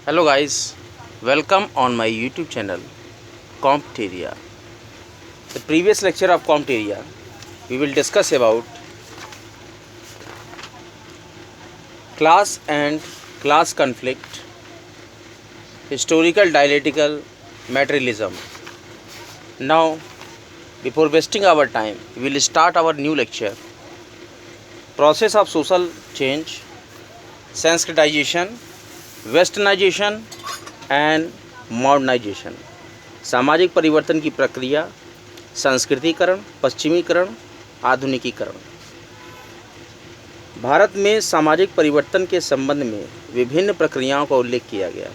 Hello guys, welcome on my YouTube channel Compteria. The previous lecture of Compteria we will discuss about class and class conflict, historical dialectical materialism. Now before wasting our time we will start our new lecture, process of social change, Sanskritization, westernisation and modernisation. सामाजिक परिवर्तन की प्रक्रिया, संस्कृतिकरण, पश्चिमीकरण, आधुनिकीकरण। भारत में सामाजिक परिवर्तन के संबंध में विभिन्न प्रक्रियाओं का उल्लेख किया गया।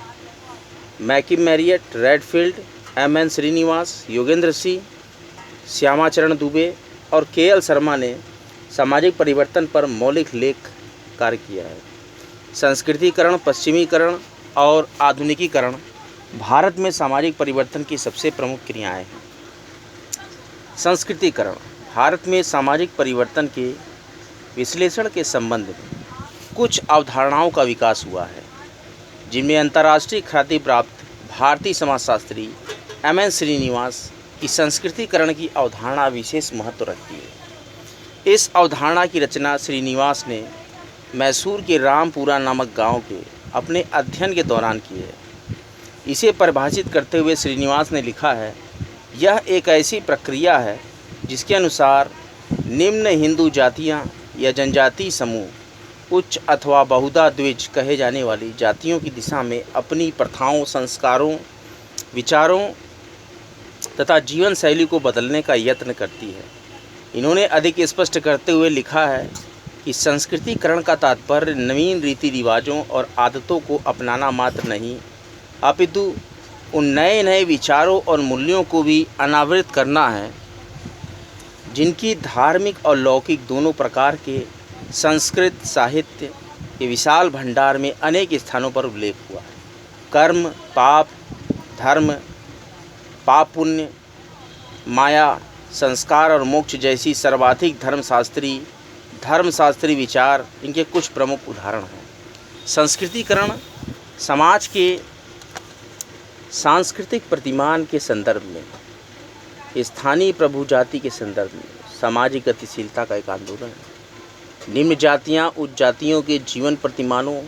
McKim Marriott, Redfield, M N. Srinivas, Yogendra Singh, Shyamacharan Dube और के.एल. शर्मा ने सामाजिक परिवर्तन पर मौलिक लेख कार्य किया है। संस्कृतिकरण, पश्चिमीकरण और आधुनिकीकरण भारत में सामाजिक परिवर्तन की सबसे प्रमुख क्रियाएं हैं। संस्कृतिकरण भारत में सामाजिक परिवर्तन के विश्लेषण के संबंध में कुछ अवधारणाओं का विकास हुआ है, जिनमें अंतर्राष्ट्रीय ख्याति प्राप्त भारतीय समाजशास्त्री एम.एन. श्रीनिवास की संस्कृतिकरण की अवधारणा विशेष महत्व रखती है। इस अवधारणा की रचना श्रीनिवास ने मैसूर के रामपुरा नामक गांव के अपने अध्ययन के दौरान की है। इसे परिभाषित करते हुए श्रीनिवास ने लिखा है, यह एक ऐसी प्रक्रिया है जिसके अनुसार निम्न हिंदू जातियां या जनजातीय समूह उच्च अथवा बहुधा द्विज कहे जाने वाली जातियों की दिशा में अपनी प्रथाओं, संस्कारों, विचारों तथा जीवन शैली को बदलने का यत्न करती है। इन्होंने अधिक स्पष्ट करते हुए लिखा है कि संस्कृतिकरण का तात्पर्य नवीन रीति रिवाजों और आदतों को अपनाना मात्र नहीं, अपितु उन नए नए विचारों और मूल्यों को भी अनावृत करना है जिनकी धार्मिक और लौकिक दोनों प्रकार के संस्कृत साहित्य के विशाल भंडार में अनेक स्थानों पर उल्लेख हुआ है। कर्म, पाप, धर्म, पाप पुण्य, माया, संस्कार और मोक्ष जैसी सर्वाधिक धर्मशास्त्री विचार इनके कुछ प्रमुख उदाहरण हैं। संस्कृतिकरण समाज के सांस्कृतिक प्रतिमान के संदर्भ में, स्थानीय प्रभु जाति के संदर्भ में सामाजिक गतिशीलता का एक आंदोलन है। निम्न जातियां उच्च जातियों के जीवन प्रतिमानों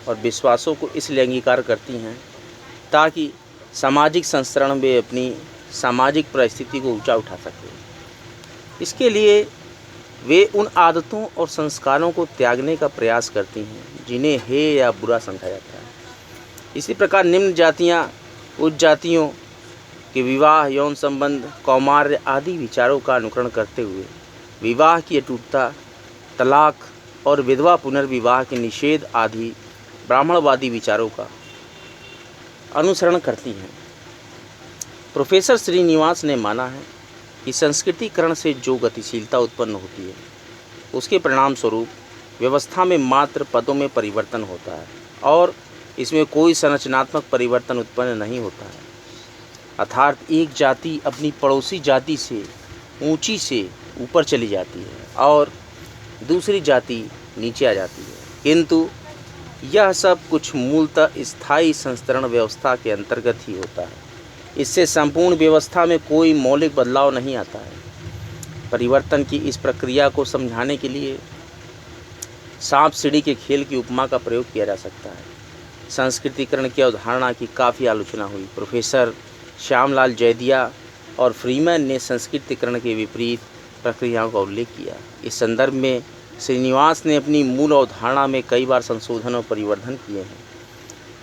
और विश्वासों को इसलिए अंगीकार करती हैं ताकि सामाजिक संस्करण में अपनी सामाजिक परिस्थिति को ऊंचा उठा सके। इसके लिए वे उन आदतों और संस्कारों को त्यागने का प्रयास करती हैं जिन्हें हेय या बुरा समझा जाता है। इसी प्रकार निम्न जातियां उच्च जातियों के विवाह, यौन संबंध, कौमार्य आदि विचारों का अनुकरण करते हुए विवाह की अटूटता, तलाक और विधवा पुनर्विवाह के निषेध आदि ब्राह्मणवादी विचारों का अनुसरण करती हैं। प्रोफेसर श्रीनिवास ने माना है कि संस्कृतिकरण से जो गतिशीलता उत्पन्न होती है उसके परिणाम स्वरूप व्यवस्था में मात्र पदों में परिवर्तन होता है और इसमें कोई संरचनात्मक परिवर्तन उत्पन्न नहीं होता है। अर्थात एक जाति अपनी पड़ोसी जाति से ऊंची से ऊपर चली जाती है और दूसरी जाति नीचे आ जाती है, किंतु यह सब कुछ मूलतः स्थायी संस्तरण व्यवस्था के अंतर्गत ही होता है। इससे संपूर्ण व्यवस्था में कोई मौलिक बदलाव नहीं आता है। परिवर्तन की इस प्रक्रिया को समझाने के लिए सांप सीढ़ी के खेल की उपमा का प्रयोग किया जा सकता है। संस्कृतिकरण की अवधारणा की काफ़ी आलोचना हुई। प्रोफेसर श्यामलाल जैदिया और फ्रीमैन ने संस्कृतिकरण के विपरीत प्रक्रियाओं का उल्लेख किया। इस संदर्भ में श्रीनिवास ने अपनी मूल अवधारणा में कई बार संशोधन और परिवर्धन किए हैं।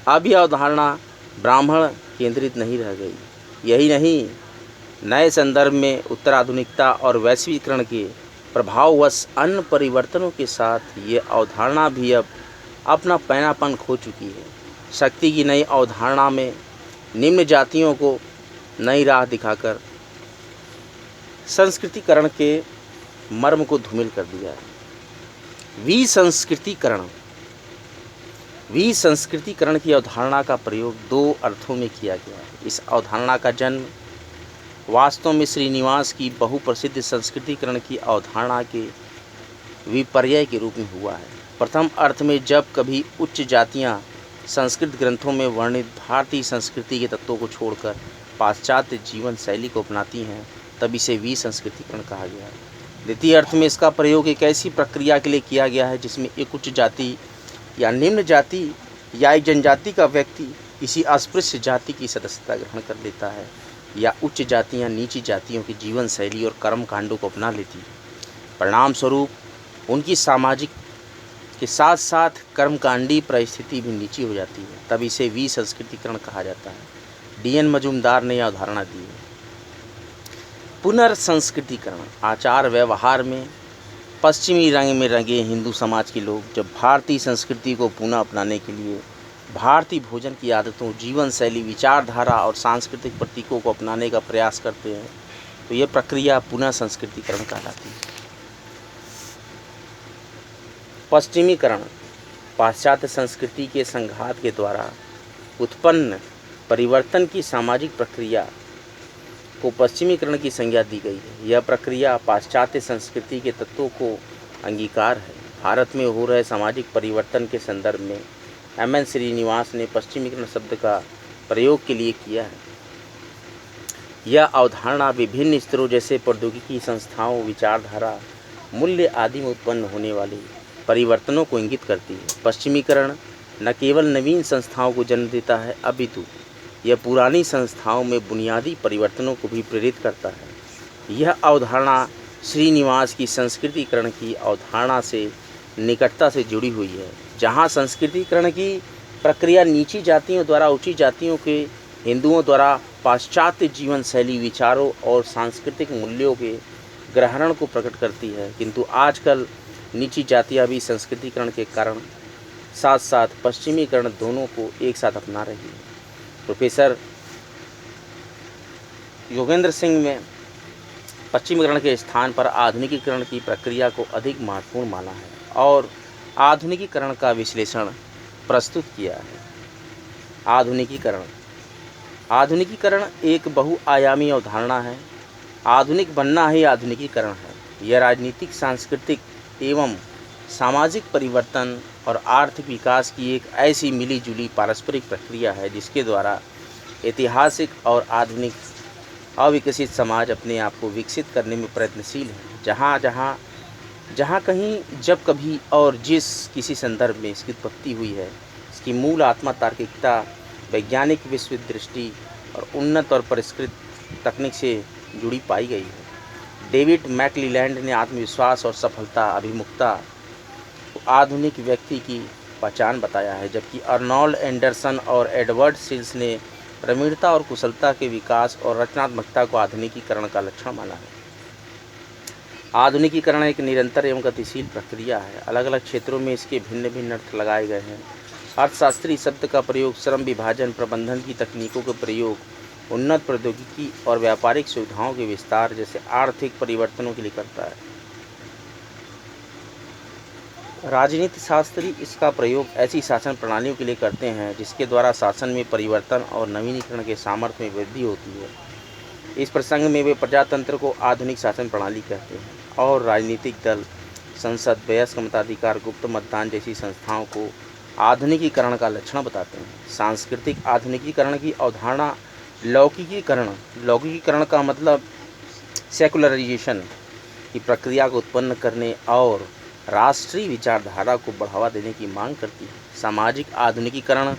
अब यह अवधारणा ब्राह्मण केंद्रित नहीं रह गई। यही नहीं, नए संदर्भ में उत्तराधुनिकता और वैश्वीकरण के प्रभाववश अन्य परिवर्तनों के साथ ये अवधारणा भी अब अपना पैनापन खो चुकी है। शक्ति की नई अवधारणा में निम्न जातियों को नई राह दिखाकर संस्कृतिकरण के मर्म को धूमिल कर दिया है। विसंस्कृतिकरण की अवधारणा का प्रयोग दो अर्थों में किया गया है। इस अवधारणा का जन्म वास्तव में श्रीनिवास की बहुप्रसिद्ध संस्कृतिकरण की अवधारणा के विपर्यय के रूप में हुआ है। प्रथम अर्थ में जब कभी उच्च जातियां संस्कृत ग्रंथों में वर्णित भारतीय संस्कृति के तत्वों को छोड़कर पाश्चात्य जीवन शैली को अपनाती हैं, तब इसे विसंस्कृतिकरण कहा गया है। द्वितीय अर्थ में इसका प्रयोग एक ऐसी प्रक्रिया के लिए किया गया है जिसमें एक उच्च जाति या निम्न जाति या एक जनजाति का व्यक्ति किसी अस्पृश्य जाति की सदस्यता ग्रहण कर लेता है, या उच्च जातियाँ नीची जातियों की जीवन शैली और कर्म कांडों को अपना लेती है। परिणाम स्वरूप उनकी सामाजिक के साथ साथ कर्मकांडी परिस्थिति भी नीची हो जाती है, तब इसे विसंस्कृतिकरण कहा जाता है। डी.एन. मजूमदार ने यह अवधारणा दी है। पुनर्संस्कृतिकरण, आचार व्यवहार में पश्चिमी रंग में रंगे हिंदू समाज के लोग जब भारतीय संस्कृति को पुनः अपनाने के लिए भारतीय भोजन की आदतों, जीवन शैली, विचारधारा और सांस्कृतिक प्रतीकों को अपनाने का प्रयास करते हैं, तो यह प्रक्रिया पुनः संस्कृतिकरण कहलाती है। पश्चिमीकरण, पाश्चात्य संस्कृति के संघात के द्वारा उत्पन्न परिवर्तन की सामाजिक प्रक्रिया को पश्चिमीकरण की संज्ञा दी गई है। यह प्रक्रिया पाश्चात्य संस्कृति के तत्वों को अंगीकार है। भारत में हो रहे सामाजिक परिवर्तन के संदर्भ में एम.एन. श्रीनिवास ने पश्चिमीकरण शब्द का प्रयोग के लिए किया है। यह अवधारणा विभिन्न स्तरों जैसे प्रौद्योगिकी, संस्थाओं, विचारधारा, मूल्य आदि में उत्पन्न होने वाले परिवर्तनों को इंगित करती है। पश्चिमीकरण न केवल नवीन संस्थाओं को जन्म देता है, अपितु यह पुरानी संस्थाओं में बुनियादी परिवर्तनों को भी प्रेरित करता है। यह अवधारणा श्रीनिवास की संस्कृतिकरण की अवधारणा से निकटता से जुड़ी हुई है, जहाँ संस्कृतिकरण की प्रक्रिया नीची जातियों द्वारा ऊंची जातियों के हिंदुओं द्वारा पाश्चात्य जीवन शैली, विचारों और सांस्कृतिक मूल्यों के ग्रहण को प्रकट करती है, किंतु आजकल नीची जातियाँ भी संस्कृतिकरण के कारण साथ साथ पश्चिमीकरण दोनों को एक साथ अपना रही है। प्रोफेसर योगेंद्र सिंह ने पश्चिमीकरण के स्थान पर आधुनिकीकरण की प्रक्रिया को अधिक महत्वपूर्ण माना है और आधुनिकीकरण का विश्लेषण प्रस्तुत किया है। आधुनिकीकरण एक बहुआयामी अवधारणा है। आधुनिक बनना ही आधुनिकीकरण है। यह राजनीतिक, सांस्कृतिक एवं सामाजिक परिवर्तन और आर्थिक विकास की एक ऐसी मिलीजुली पारस्परिक प्रक्रिया है जिसके द्वारा ऐतिहासिक और आधुनिक अविकसित समाज अपने आप को विकसित करने में प्रयत्नशील है। जहाँ कहीं, जब कभी और जिस किसी संदर्भ में इसकी उत्पत्ति हुई है, इसकी मूल आत्मा तार्किकता, वैज्ञानिक विश्व दृष्टि और उन्नत और परिष्कृत तकनीक से जुड़ी पाई गई है। डेविड मैकक्लेलैंड ने आत्मविश्वास और सफलता, अभिमुखता को आधुनिक व्यक्ति की पहचान बताया है, जबकि अर्नोल्ड एंडरसन और एडवर्ड सिल्स ने प्रवीणता और कुशलता के विकास और रचनात्मकता को आधुनिकीकरण का लक्षण माना है। आधुनिकीकरण एक निरंतर एवं गतिशील प्रक्रिया है। अलग अलग क्षेत्रों में इसके भिन्न भिन्न अर्थ लगाए गए हैं। अर्थशास्त्री शब्द का प्रयोग श्रम विभाजन, प्रबंधन की तकनीकों के प्रयोग, उन्नत प्रौद्योगिकी और व्यापारिक सुविधाओं के विस्तार जैसे आर्थिक परिवर्तनों के लिए करता है। राजनीति शास्त्री इसका प्रयोग ऐसी शासन प्रणालियों के लिए करते हैं जिसके द्वारा शासन में परिवर्तन और नवीनीकरण के सामर्थ्य में वृद्धि होती है। इस प्रसंग में वे प्रजातंत्र को आधुनिक शासन प्रणाली कहते हैं और राजनीतिक दल, संसद, वयस्क मताधिकार, गुप्त मतदान जैसी संस्थाओं को आधुनिकीकरण का लक्षण बताते हैं। सांस्कृतिक आधुनिकीकरण की अवधारणा लौकिकीकरण का मतलब सेकुलराइजेशन की प्रक्रिया को उत्पन्न करने और राष्ट्रीय विचारधारा को बढ़ावा देने की मांग करती है। सामाजिक आधुनिकीकरण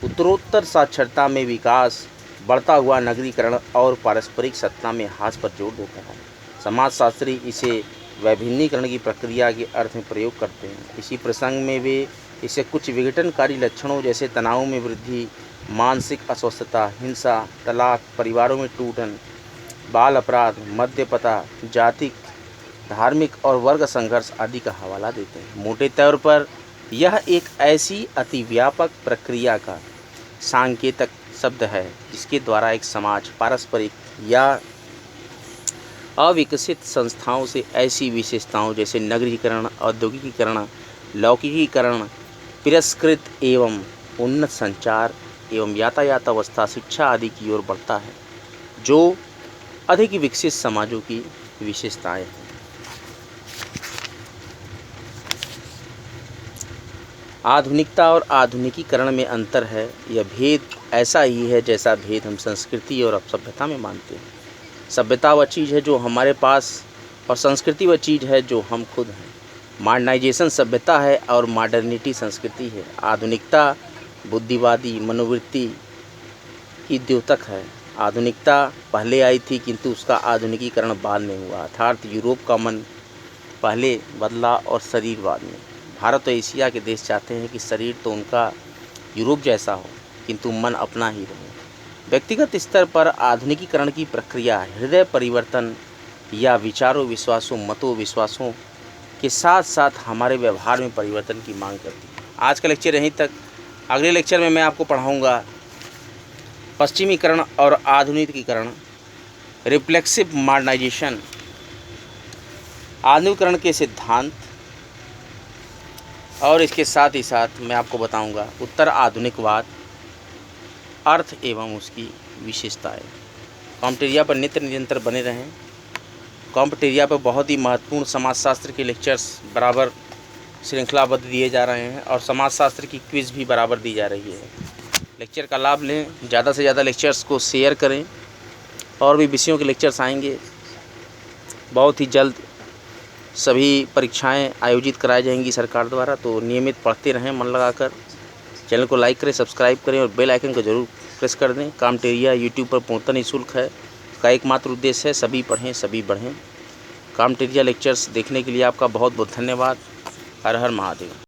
उत्तरोत्तर साक्षरता में विकास, बढ़ता हुआ नगरीकरण और पारस्परिक सत्ता में ह्रास पर जोर देता है। समाजशास्त्री इसे वैभिन्नीकरण की प्रक्रिया के अर्थ में प्रयोग करते हैं। इसी प्रसंग में वे इसे कुछ विघटनकारी लक्षणों जैसे तनाव में वृद्धि, मानसिक अस्वस्थता, हिंसा, तलाक, परिवारों में टूटन, बाल अपराध, मद्यपता, जाति, धार्मिक और वर्ग संघर्ष आदि का हवाला देते हैं। मोटे तौर पर यह एक ऐसी अतिव्यापक प्रक्रिया का सांकेतिक शब्द है जिसके द्वारा एक समाज पारस्परिक या अविकसित संस्थाओं से ऐसी विशेषताओं जैसे नगरीकरण, औद्योगिकीकरण, लौकिकीकरण, तिरस्कृत एवं उन्नत संचार एवं यातायात अवस्था, शिक्षा आदि की ओर बढ़ता है, जो अधिक विकसित समाजों की विशेषताएं हैं। आधुनिकता और आधुनिकीकरण में अंतर है। यह भेद ऐसा ही है जैसा भेद हम संस्कृति और सभ्यता में मानते हैं। सभ्यता वह चीज़ है जो हमारे पास और संस्कृति वह चीज़ है जो हम खुद हैं। मॉडर्नाइजेशन सभ्यता है और मॉडर्निटी संस्कृति है। आधुनिकता बुद्धिवादी मनोवृत्ति की द्योतक है। आधुनिकता पहले आई थी किंतु उसका आधुनिकीकरण बाद में हुआ, अर्थात यूरोप का मन पहले बदला और शरीर बाद में। भारत और एशिया के देश चाहते हैं कि शरीर तो उनका यूरोप जैसा हो किंतु मन अपना ही रहे। व्यक्तिगत स्तर पर आधुनिकीकरण की प्रक्रिया हृदय परिवर्तन या विचारों विश्वासों मतों विश्वासों के साथ साथ हमारे व्यवहार में परिवर्तन की मांग करती है। आज का लेक्चर यहीं तक। अगले लेक्चर में मैं आपको पढ़ाऊँगा पश्चिमीकरण और आधुनिकीकरण, रिफ्लेक्सिव मॉडर्नाइजेशन, आधुनिकीकरण के सिद्धांत, और इसके साथ ही साथ मैं आपको बताऊंगा उत्तर आधुनिकवाद, अर्थ एवं उसकी विशेषताएं। कॉम्पिटेरिया पर नित्य निरंतर बने रहें। कॉम्पिटेरिया पर बहुत ही महत्वपूर्ण समाजशास्त्र के लेक्चर्स बराबर श्रृंखलाबद्ध दिए जा रहे हैं और समाजशास्त्र की क्विज़ भी बराबर दी जा रही है। लेक्चर का लाभ लें, ज़्यादा से ज़्यादा लेक्चर्स को शेयर करें। और भी विषयों के लेक्चर्स आएंगे बहुत ही जल्द। सभी परीक्षाएं आयोजित कराई जाएंगी सरकार द्वारा, तो नियमित पढ़ते रहें मन लगाकर। चैनल को लाइक करें, सब्सक्राइब करें और बेल आइकन को जरूर प्रेस कर दें। कॉम्पिटेरिया यूट्यूब पर पूर्णतः निःशुल्क है। इसका एकमात्र उद्देश्य है सभी पढ़ें सभी बढ़ें। कॉम्पिटेरिया लेक्चर्स देखने के लिए आपका बहुत बहुत धन्यवाद। हर हर महादेव।